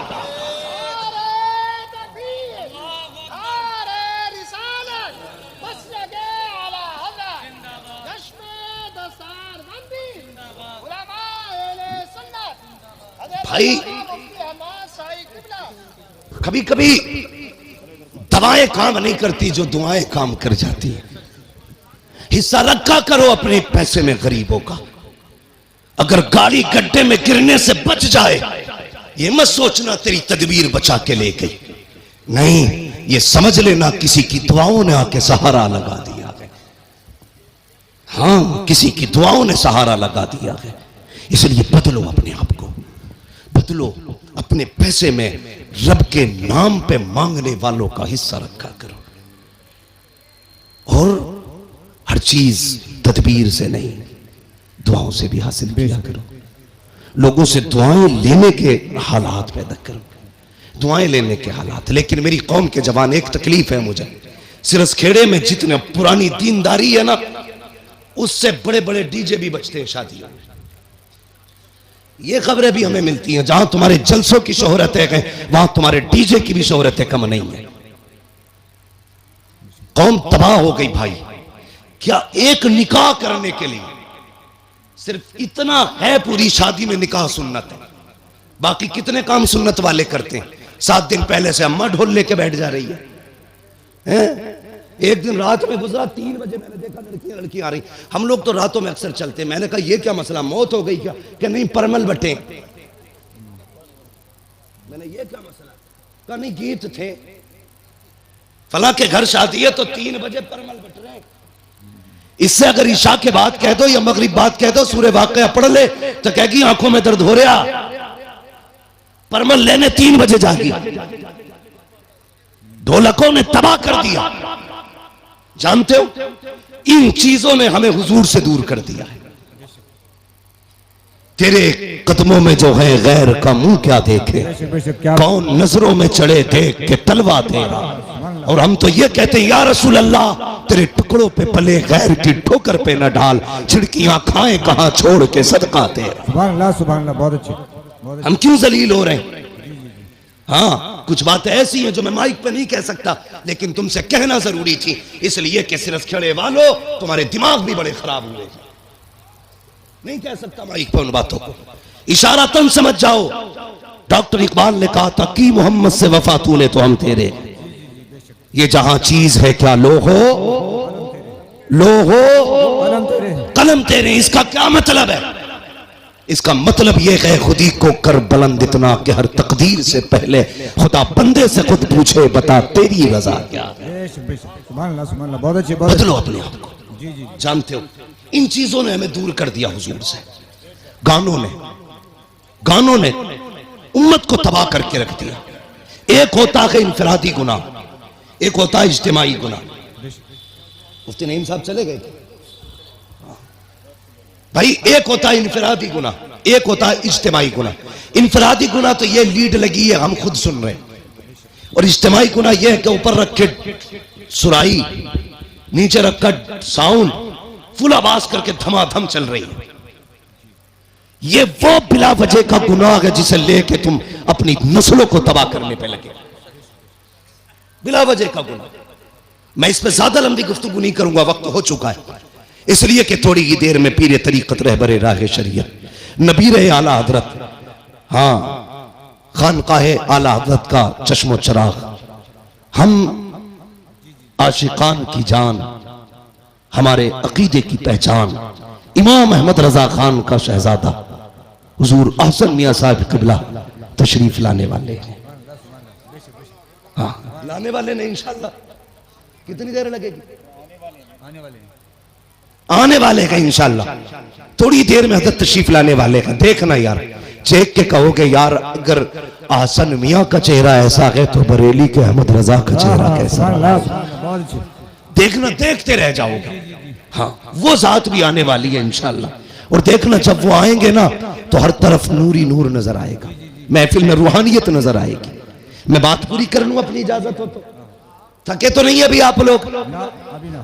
भाई कभी कभी दवाएं काम नहीं करती जो दुआएं काम कर जाती है। हिस्सा रखा करो अपने पैसे में गरीबों का। अगर गाड़ी गड्ढे में गिरने से बच जाए, ये मत सोचना तेरी तदबीर बचा के ले गई, नहीं, ये समझ लेना किसी की दुआओं ने आके सहारा लगा दिया है। हाँ, किसी की दुआओं ने सहारा लगा दिया है। इसलिए बदलो अपने आप को, बदलो। अपने पैसे में रब के नाम पे मांगने वालों का हिस्सा रखा करो, और हर चीज तदबीर से नहीं दुआओं से भी हासिल किया करो। लोगों से दुआएं लेने के हालात पैदा करो, दुआएं लेने के हालात। लेकिन मेरी कौम के जवान, एक तकलीफ है मुझे, सिरस खेड़े में जितने पुरानी दीनदारी है ना, उससे बड़े बड़े डीजे भी बजते हैं शादियों में। ये खबरें भी हमें मिलती हैं, जहां तुम्हारे जलसों की शोहरत है वहां तुम्हारे डीजे की भी शोहरत कम नहीं है। कौम तबाह हो गई भाई। क्या एक निकाह करने के लिए सिर्फ इतना है, पूरी शादी में निकाह सुन्नत है, बाकी कितने काम सुन्नत वाले करते हैं। 7 दिन पहले से अम्मा ढोल लेके बैठ जा रही है? एक दिन रात में गुजरा, 3 बजे मैंने देखा लड़कियां आ रही। हम लोग तो रातों में अक्सर चलते हैं। मैंने कहा ये क्या मसला, मौत हो गई क्या? कि नहीं परमल बटे। मैंने ये क्या मसला कहा, नहीं गीत थे, फला के घर शादी है तो 3 बजे परमल बट रहे। इससे अगर ईशा के बाद कह दो या मगरिब बाद कह दो सूर्य वाक़या पढ़ ले तो कहेगी आंखों में दर्द हो रहा, परमल लेने 3 बजे जागी। ढोलकों ने तबाह कर दिया। जानते हो, इन चीजों ने हमें हुजूर से दूर कर दिया है। तेरे कदमों में जो है गैर का मुंह क्या देखे, कौन नजरों में चढ़े देख के तलवा तेरा। और हम तो ये कहते हैं या रसूल अल्लाह, तेरे टुकड़ों पे पले गैर की ठोकर पे न डाल, छिड़कियां खाएं कहां छोड़ के सदका तेरा। सुभान अल्लाह, सुभान अल्लाह, बहुत अच्छे। हम क्यों जलील हो रहे हैं? हाँ, कुछ बातें ऐसी हैं जो मैं माइक पे नहीं कह सकता, लेकिन तुमसे कहना जरूरी थी, इसलिए कि सिर्फ खड़े वालों तुम्हारे दिमाग भी बड़े खराब हुए। नहीं कह सकता माइक पे उन बातों को, इशारा तन समझ जाओ। डॉक्टर इकबाल ने कहा था कि मोहम्मद से वफा तूने तो हम तेरे, ये जहां चीज है क्या लो हो कलम तेरे। इसका क्या मतलब है? इसका मतलब यह है खुदी को कर बुलंद इतना कि हर तकदीर से पहले खुदा बंदे से खुद पूछे बता तेरी रजा क्या है। बहुत अच्छे, बहुत बदलो अपने आप को। जानते हो, इन चीजों ने हमें दूर कर दिया हुजूर से। गानों ने उम्मत को तबाह करके रख दिया। एक होता है इनफरादी गुनाह, एक होता है इज्तिमाई गुनाह। मुफ्ती नईम साहब चले गए भाई। एक होता है इनफरादी गुनाह, एक होता है इज्तिमाई गुनाह। इनफरादी गुनाह तो ये लीड लगी है हम खुद सुन रहे हैं, और इज्तिमाई गुनाह ये है कि ऊपर रख के सुराई, नीचे रखकर साउंड, फुल आवाज करके धमाधम चल रही है। ये वो बिला वजह का गुनाह है जिसे लेके तुम अपनी नस्लों को तबाह करने पे लगे। बिला वजह का गुनाह। मैं इस पे ज्यादा लंबी गुफ्तगू नहीं करूंगा, वक्त हो चुका है, इसलिए कि थोड़ी ही देर में पीरे तरीकत रहबरे राह शरीयत नबीर आला हजरत, हाँ खानकाहे आला हजरत का चश्मो चराग, हम आशिकान की जान, हमारे अकीदे की पहचान, इमाम अहमद रजा खान का शहजादा हुजूर अहसन मियां साहब किबला तशरीफ लाने वाले हैं। हाँ, लाने वाले नहीं, इंशाअल्लाह। कितनी देर लगेगी? आने वाले हैं इंशाअल्लाह। थोड़ी देर में हजरत तशरीफ लाने वाले हैं। देखना यार, चेक के कहोगे यार अगर अहसन मियां का चेहरा ऐसा है तो बरेली के अहमद रजा का चेहरा कैसा? देखना, देखते रह जाओगे। हाँ, वो जात भी आने वाली है इंशाअल्लाह। और देखना, जब वो आएंगे ना तो हर तरफ नूर ही नूर नजर आएगा, महफिल में रूहानियत नजर आएगी। मैं बात पूरी कर लूं, अपनी इजाजत हो तो। थके तो नहीं अभी आप लोग?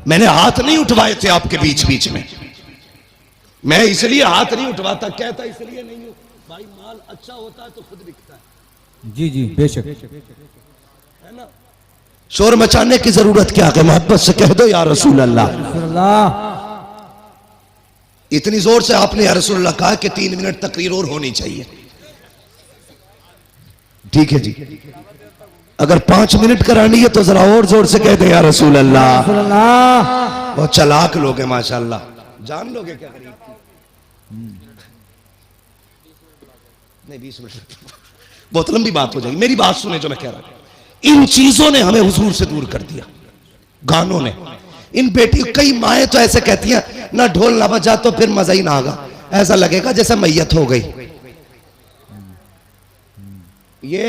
मैंने हाथ नहीं उठवाए थे आपके बीच बीच में। मैं इसलिए हाथ नहीं उठवाता, कहता इसलिए नहीं हूं भाई, माल अच्छा होता है तो खुद बिकता है। जी जी, बेशक, है ना? शोर मचाने की जरूरत क्या है? मोहब्बत से कह दो या रसूल अल्लाह। इतनी जोर से आपने या रसूल अल्लाह कहा कि 3 मिनट तकरीर और होनी चाहिए। ठीक है जी, अगर 5 मिनट करानी है तो जरा और जोर से कह दे या रसूल अल्लाह। बहुत चालाक लोग हैं माशाअल्लाह। जान लोगे क्या करीब नहीं, 20 मिनट बहुत लंबी बात हो जाएगी। मेरी बात सुने जो मैं कह रहा हूं। इन चीजों ने हमें हुजूर से दूर कर दिया, गानों ने। इन बेटी, कई माएँ तो ऐसे कहती हैं ना ढोल ना बजा तो फिर मजा ही ना आगा, ऐसा लगेगा जैसे मैयत हो गई। ये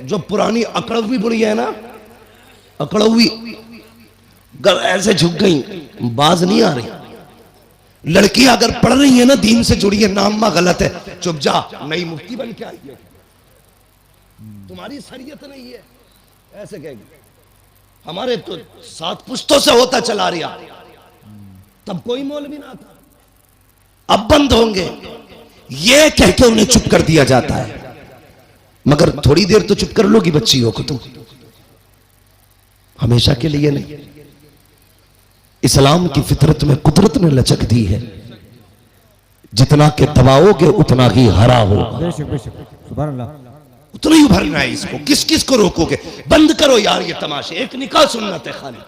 जो पुरानी अकड़वी बुढ़ी है ना, अकड़वी ऐसे झुक गई, बाज नहीं आ रही। लड़की अगर पढ़ रही है ना, दीन से जुड़ी है, नाम गलत है, चुप जा, नई मुफ्ती बन के आई है, तुम्हारी शरीयत नहीं है, ऐसे कहेगी। हमारे तो 7 पुश्तों से होता चला रहा, तब कोई मौलवी ना था, अब बंद होंगे, ये कह के उन्हें चुप कर दिया जाता है। मगर थोड़ी देर तो चुप कर लोगी बच्चियों को तुम, हमेशा के लिए नहीं। इस्लाम की फितरत में कुदरत ने लचक दी है, जितना के दबाओगे उतना ही हरा होगा, सुभान अल्लाह। उतना ही उभरना है इसको। किस किस को रोकोगे? बंद करो यार ये तमाशे। एक निकाह सुन्नत है खाली,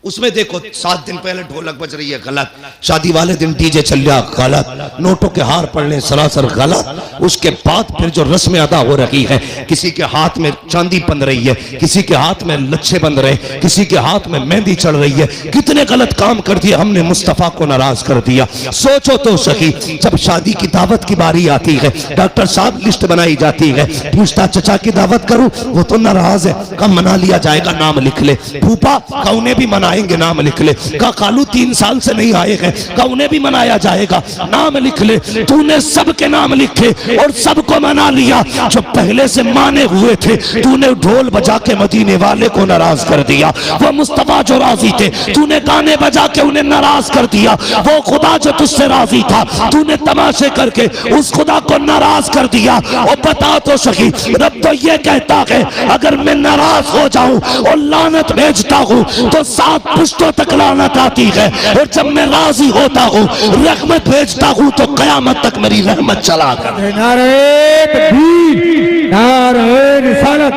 उसमें देखो 7 दिन पहले ढोलक बज रही है, गलत। शादी वाले दिन डीजे चल रहा, गलत। नोटों के हार पड़ने सरासर गलत। उसके बाद फिर जो रस्में अदा हो रही है, किसी के हाथ में चांदी बंध रही है, किसी के हाथ में लच्छे बंध रहे, किसी के हाथ में मेहंदी चढ़ रही है। कितने गलत काम कर दिए हमने, मुस्तफा को नाराज कर दिया। सोचो तो सही, जब शादी की दावत की बारी आती है, डॉक्टर साहब लिस्ट बनाई जाती है, पूछता चचा की दावत करूं, वो तो नाराज है, कब मना लिया जाएगा, नाम लिख ले। फूफा का उन्हें भी मनाएंगे, नाम लिख ले। का कालू 3 साल से नहीं आए हैं, का उन्हें भी मनाया जाएगा, नाम लिख ले। तूने सबके नाम लिखे और सबको मना लिया। जो पहले से माने हुए थे, तूने ढोल बजा के मदीने वाले को नाराज कर दिया। वो मुस्तफा जो राजी थे, तूने गाने बजा के उन्हें नाराज कर दिया। वो खुदा जो तुझसे राजी था, तूने तमाशे करके उस खुदा को नाराज कर दिया। और बता तो सही, रब तो ये कहता है अगर मैं नाराज हो जाऊं और लानत भेजता हूं तो 7 पुश्तों तक लानत आती है, और जब मैं राजी होता हूं रहमत भेजता हूं तो कयामत तक मेरी रहमत चला कर। नारे तकबीर, नारे रिसालत,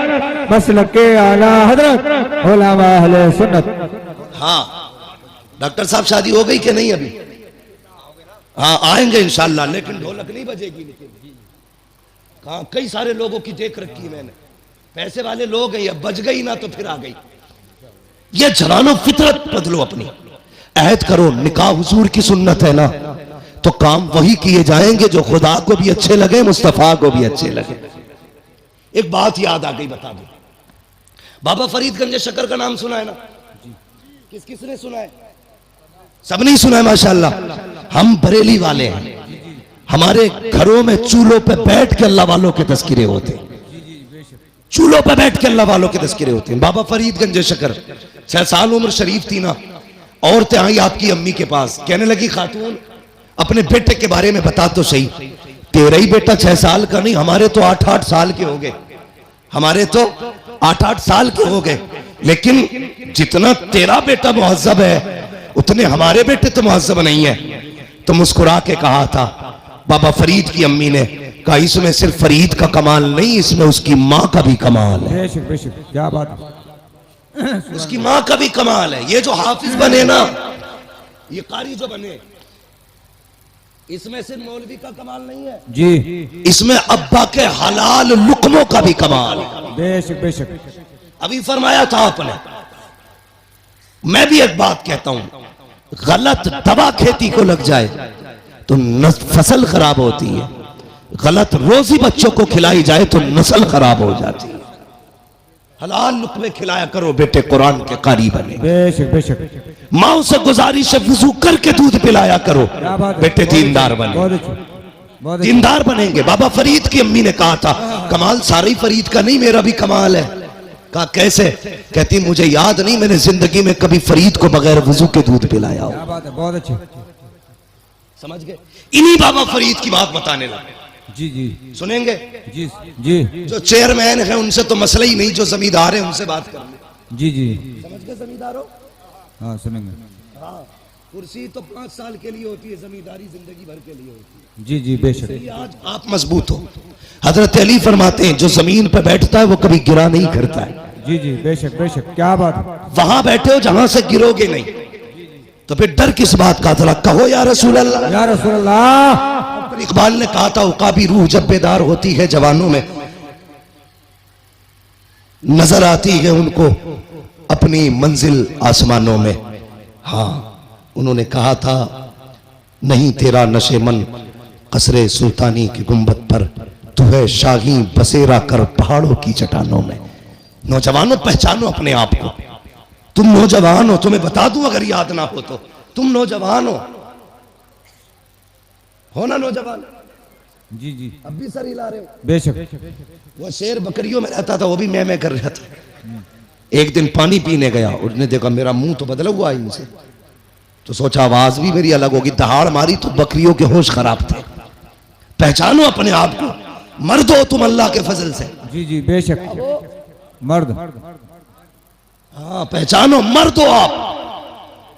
मसलक के आला हजरत उलमा अहले सुन्नत। हाँ डॉक्टर साहब, शादी हो गई कि नहीं अभी? हाँ आएंगे इंशाल्लाह, लेकिन ढोलक नहीं बजेगी। लेकिन कहा कई सारे लोगों की देख रखी है मैंने, पैसे वाले लोग हैं, अब बज गई ना तो फिर आ गई। ये जवानों फितरत बदलो अपनी, अहद करो। निकाह हुजूर की सुन्नत है ना, तो काम वही किए जाएंगे जो खुदा को भी अच्छे लगे, मुस्तफा को भी अच्छे लगे। एक बात याद आ गई, बता दो। बाबा फरीदगंज शक्कर का नाम सुना है ना? किस किसने सुना है? सब नहीं सुना है माशाल्लाह। हम बरेली वाले हैं, हमारे घरों में चूल्हों पे बैठ के अल्लाह वालों के तस्किरे होते हैं, चूल्हों पे बैठ के अल्लाह वालों के तस्किरे होते हैं। बाबा फरीदगंज शक्कर 6 साल उम्र शरीफ थी ना, औरतें आई आपकी अम्मी के पास, कहने लगी खातून अपने बेटे के बारे में बता तो सही। तेरा ही बेटा 6 साल का नहीं, हमारे तो 8-8 साल के हो गए, हमारे तो 8-8 साल के हो गए। लेकिन जितना तेरा बेटा मुहज्जब है उतने हमारे बेटे तो मुहज्जब नहीं है। तो मुस्कुरा के कहा था बाबा फरीद की अम्मी ने, कहा इसमें सिर्फ फरीद का कमाल नहीं, इसमें उसकी माँ का भी कमाल है। बेशक बेशक, क्या बात है। उसकी माँ का भी कमाल है। ये जो हाफिज बने ना, ये कारी जो बने, इसमें सिर्फ मौलवी का कमाल नहीं है जी, इसमें अब्बा के हलाल लुकमों का भी कमाल है। बेशक बेशक। अभी फरमाया था आपने। मैं भी एक बात कहता हूं, गलत दवा खेती को लग जाए तो फसल खराब होती है, गलत रोजी बच्चों को खिलाई जाए तो नस्ल खराब हो जाती है। हलाल लुकमे खिलाया करो, बेटे कुरान के कारी बने। बेशक बेशक। माओ से गुजारिश है वुजू करके दूध पिलाया करो, बेटे दीनदार बने। बहुत अच्छे, बहुत अच्छे। दीनदार बनेंगे। बाबा फरीद की अम्मी ने कहा था कमाल सारे फरीद का नहीं, मेरा भी कमाल है। कहा कैसे? कहती मुझे याद नहीं मैंने जिंदगी में कभी फरीद को बगैर वुजू के दूध पिलाया हो। क्या बात है, बहुत अच्छे। समझ गए? इन्हीं बाबा फरीद की बात बताने लगे। जी जी सुनेंगे? जी जी जो चेयरमैन है उनसे तो मसला ही नहीं, जो जमींदार है उनसे बात कर ले। जी जी। समझ गए जमींदारों? हाँ सुनेंगे। हाँ, कुर्सी तो 5 साल के लिए होती है, जमींदारी जिंदगी भर के लिए होती है। जी जी बेशक। इसलिए आज आप मजबूत हो। हजरत अली फरमाते हैं जो जमीन पर बैठता है वो कभी गिरा नहीं करता है। जी जी बेशक बेशक, क्या बात है। वहां बैठे हो जहां से गिरोगे नहीं, तो फिर डर किस बात का? जरा कहो या रसूल अल्लाह। या रसूल अल्लाह। इकबाल ने कहा था उकाबी रूह जब बेदार होती है जवानों में, नजर आती है उनको अपनी मंजिल आसमानों में। हाँ, उन्होंने कहा था नहीं तेरा नशे मन कसरे सुल्तानी की गुंबद पर, तू है शाही बसेरा कर पहाड़ों की चट्टानों में। नौजवानों पहचानो अपने आप को, तुम नौजवान हो। तुम्हें बता दूं अगर याद ना हो तो, तुम नौजवान हो ना नौजवान? जी जी अब भी सर हिला रहे हो। बेशक। वो शेर बकरियों में रहता था, वो भी मैं कर रहा था। एक दिन पानी पीने गया, उसने देखा मेरा मुंह तो बदला हुआ है इनसे, तो सोचा आवाज भी मेरी अलग होगी, दहाड़ मारी तो बकरियों के होश खराब थे। पहचानो अपने आप को, मर्द हो तुम अल्लाह के फजल से। जी जी बेशक मर्द। हाँ पहचानो, मर्द हो आप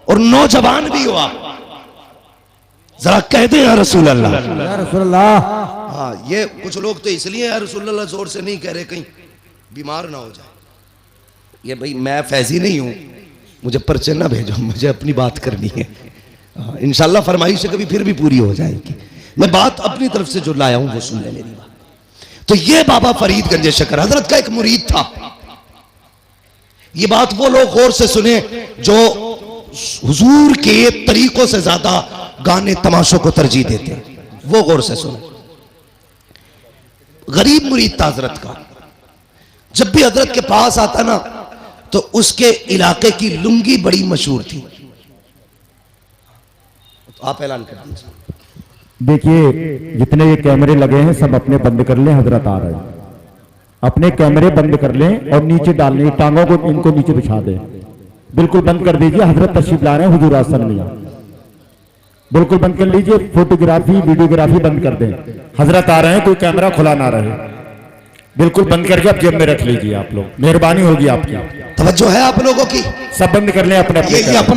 और नौजवान भी हो आप। जरा कह दे या रसूल अल्लाह। या रसूल अल्लाह। हाँ ये कुछ लोग तो इसलिए या रसूल अल्लाह जोर से नहीं कह रहे कहीं बीमार ना हो जाए। ये भाई मैं फैजी नहीं हूं, मुझे पर्चे ना भेजो, मुझे अपनी बात करनी है। इंशाल्लाह फरमाइश कभी फिर भी पूरी हो जाएगी। मैं बात अपनी तरफ से जो लाया हूं वो सुन ले मेरी बात। तो ये बाबा फरीद गंज शकर हजरत का एक मुरीद था। ये बात वो लोग गौर से सुने जो हुजूर के तरीकों से ज्यादा गाने तमाशों को तरजीह देते हैं, वो गौर से सुने। गरीब मुरीद था हजरत का। जब भी हजरत के पास आता ना तो उसके इलाके की लुंगी बड़ी मशहूर थी। तो आप ऐलान कर दीजिए। देखिए जितने ये कैमरे लगे हैं सब अपने बंद कर लें, हजरत आ रहे हैं। अपने कैमरे बंद कर लें और नीचे डाल लें, टांगों को इनको नीचे बिछा दें। बिल्कुल बंद कर दीजिए, हजरत तशरीफ ला रहे हैं हुजूर आसन में। बिल्कुल बंद कर लीजिए, फोटोग्राफी वीडियोग्राफी बंद कर दें। हजरत आ रहे हैं, कोई कैमरा खुला ना रहे। बिल्कुल बंद करके अब जेब में रख लीजिए आप लोग, मेहरबानी होगी आपकी। तवज्जो है आप लोगों की, सब बंद कर लें अपने ये अपना